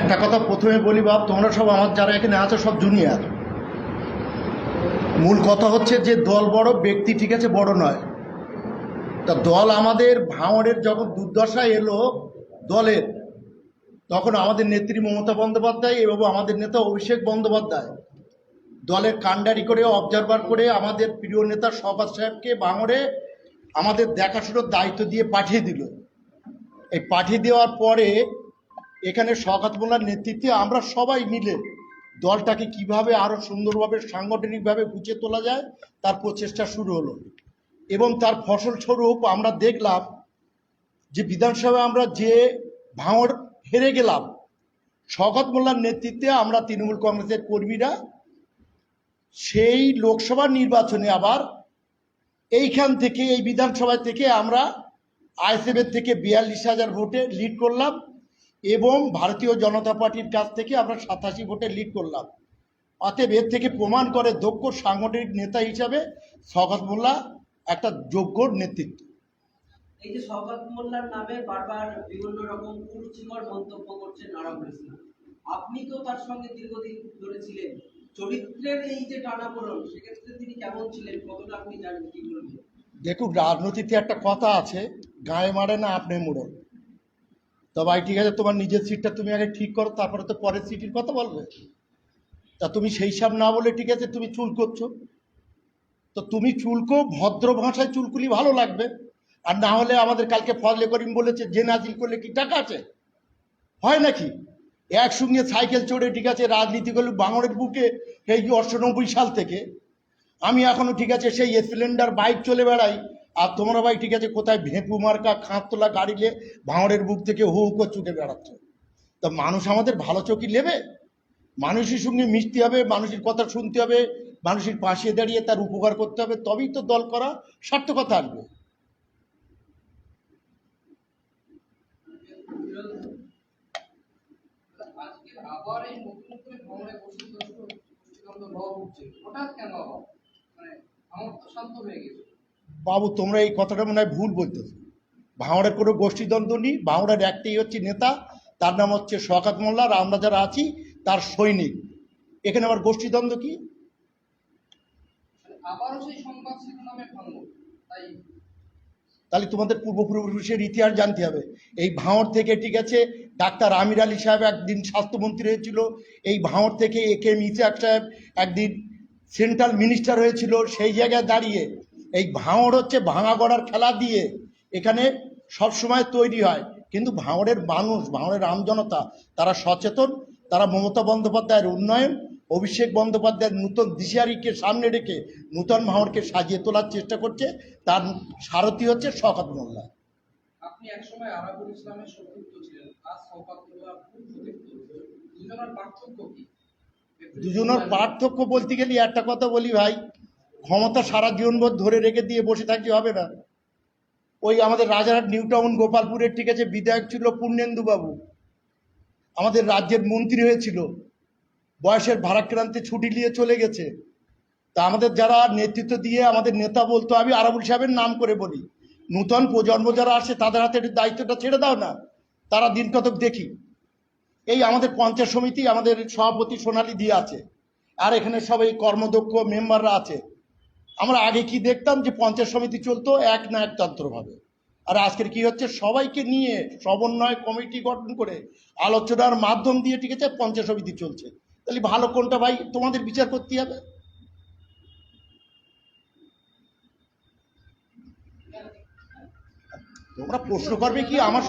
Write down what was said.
একটা কথা প্রথমে বলি বাপ, তোমরা সব আমার যারা এখানে আছো সব জুনিয়র। মূল কথা হচ্ছে যে দল বড়, ব্যক্তি ঠিক আছে বড় নয়। তা দল আমাদের ভাঙড়ের যখন দুর্দশা এলো দলের, তখন আমাদের নেত্রী মমতা বন্দ্যোপাধ্যায় এবং আমাদের নেতা অভিষেক বন্দ্যোপাধ্যায় দলের কাণ্ডারি করে অবজারভার করে আমাদের প্রিয় নেতা শওকত সাহেবকে ভাঙড়ে আমাদের দেখাশোনার দায়িত্ব দিয়ে পাঠিয়ে দিল। এই পাঠিয়ে দেওয়ার পরে এখানে শওকত মোল্লার নেতৃত্বে আমরা সবাই মিলে দলটাকে কিভাবে আরও সুন্দরভাবে সাংগঠনিকভাবে গুছিয়ে তোলা যায় তার প্রচেষ্টা শুরু হলো। এবং তার ফসলস্বরূপ আমরা দেখলাম যে বিধানসভায় আমরা যে ভাঙড় হেরে গেলাম, শওকত মোল্লার নেতৃত্বে আমরা তৃণমূল কংগ্রেসের কর্মীরা সেই লোকসভা নির্বাচনে আবার এইখান থেকে এই বিধানসভা থেকে আমরা আইএসএফের থেকে 42,000 ভোটে লিড করলাম এবং ভারতীয় জনতা পার্টির কাছ থেকে আমরা 87 ভোটে লিড করলাম। অতএব এর থেকে প্রমাণ করে দক্ষ সাংগঠনিক নেতা হিসাবে শওকত মোল্লা একটা যোগ্য নেতৃত্ব। এই যে শওকত মোল্লার নামে বারবার বিভিন্ন রকম কুরুচিকর মন্তব্য করছেন নারায়ণ ইসলাম, আপনি তো তার সঙ্গে দীর্ঘদিন ধরে ছিলেন, চরিত্রের এই যে টানাপোড়েন সেক্ষেত্রে তিনি কেমন ছিলেন, কতটা আপনি জানেন, কি বলবেন? দেখুন, রাজনীতিতে একটা কথা আছে, গায়ে মারে না আপনি মোড়ল। তো ভাই ঠিক আছে, তোমার নিজের সিটটা তুমি আগে ঠিক করো, তারপরে তো পরের সিটির কথা বলবে। তা তুমি সেই সব না বলে ঠিক আছে তুমি চুল করছো, তো তুমি চুলকো, ভদ্র ভাষায় চুলকুলি ভালো লাগবে। আর না হলে আমাদের কালকে ফজলে করিম বলেছে যে নাজিল করলে কি টাকা আছে, হয় নাকি? একসঙ্গে সাইকেল চড়ে ঠিক আছে রাজনীতি করলে ভাঙড়ের বুকে এই 98 সাল থেকে আমি এখনো ঠিক আছে সেই স্প্লেন্ডার বাইক চলে বেড়াই, আর তোমরা ভাই ঠিক আছে কোথায় ভেঁপু মার্কা খাঁত তোলা গাড়ি নিয়ে ভাঙড়ের বুক থেকে হু হু করে ছুটে বেড়াচ্ছ। তা মানুষ আমাদের ভালো চোখই নেবে? মানুষের সঙ্গে মিশতে হবে, মানুষের কথা শুনতে হবে, মানুষের পাশে দাঁড়িয়ে তার উপকার করতে হবে, তবেই তো দল করা সার্থকতা আসবে। আবার এই নতুন করে ভ্রমণে গোষ্ঠীদ্বন্দ্ব হওয়া উঠছে, হঠাৎ কেন আবার? মানে আমার তো শান্ত হয়ে গেছে। বাবু, তোমরা এই কথাটা মনে হয় ভুল বলতেছো। ভাঙড়ের কোনো গোষ্ঠীদ্বন্দ্ব নেই, ভাঙড়ের একটাই হচ্ছে নেতা, তার নাম হচ্ছে শওকত মোল্লা, আর আমরা যারা আছি তার সৈনিক। এখানে আবার গোষ্ঠীদ্বন্দ্ব কি? আবারও সেই সংবাদ শিরোনামে ভাঙল, তাই তাহলে তোমাদের পূর্বপুরুষের ইতিহাস জানতে হবে। এই ভাঙড় থেকে ঠিক আছে ডাক্তার আমির আলী সাহেব একদিন স্বাস্থ্যমন্ত্রী হয়েছিল, এই ভাঙড় থেকে এ.কে ইসহাক সাহেব একদিন সেন্ট্রাল মিনিস্টার হয়েছিল। সেই জায়গায় দাঁড়িয়ে এই ভাঙড় হচ্ছে ভাঙা গড়ার খেলা দিয়ে এখানে সব সময় তৈরি হয়, কিন্তু ভাঙড়ের মানুষ, ভাঙড়ের আমজনতা তারা সচেতন, তারা মমতা বন্দ্যোপাধ্যায়ের উন্নয়ন, অভিষেক বন্দ্যোপাধ্যায়ের নূতন দিশারিকে সামনে রেখে নূতন ভাঙড়কে সাজিয়ে তোলার চেষ্টা করছে। তার সারথি হচ্ছে শওকত মোল্লা। আপনি একসময় আরাবুল ইসলামের সতীর্থ ছিলেন, আজ শওকত মোল্লার সতীর্থ, দুজনের পার্থক্য কি? দুজনের পার্থক্য বলতে গেলে একটা কথা বলি ভাই, ক্ষমতা সারা জীবনভর ধরে রেখে দিয়ে বসে থাকতে হবে না। ওই আমাদের রাজারহাট নিউ টাউন গোপালপুরের ঠিক আছে বিধায়ক ছিল পূর্ণেন্দু বাবু, আমাদের রাজ্যের মন্ত্রী হয়েছিল, বয়সের ভারাক্রান্তে ছুটি নিয়ে চলে গেছে। তা আমাদের যারা নেতৃত্ব দিয়ে আমাদের নেতা বলতো, আমি আরাবুল সাহেবের নাম করে বলি, নূতন প্রজন্ম যারা আসে তাদের হাতে দায়িত্বটা ছেড়ে দাও না, তারা দিন কতক দেখি। এই আমাদের পঞ্চায়েত সমিতি, আমাদের সভাপতি সোনালী দিয়ে আছে, আর এখানে সবাই কর্মদক্ষ মেম্বাররা আছে। আমরা আগে কি দেখতাম যে পঞ্চায়েত সমিতি চলতো এক না একতন্ত্রভাবে, আর আজকের কি হচ্ছে সবাইকে নিয়ে সমন্বয় কমিটি গঠন করে আলোচনার মাধ্যম দিয়ে ঠিক আছে পঞ্চায়েত সমিতি চলছে। তাহলে ভালো কোনটা ভাই তোমাদের বিচার করতে হবে। তোমরা প্রশ্ন করবে কি আমার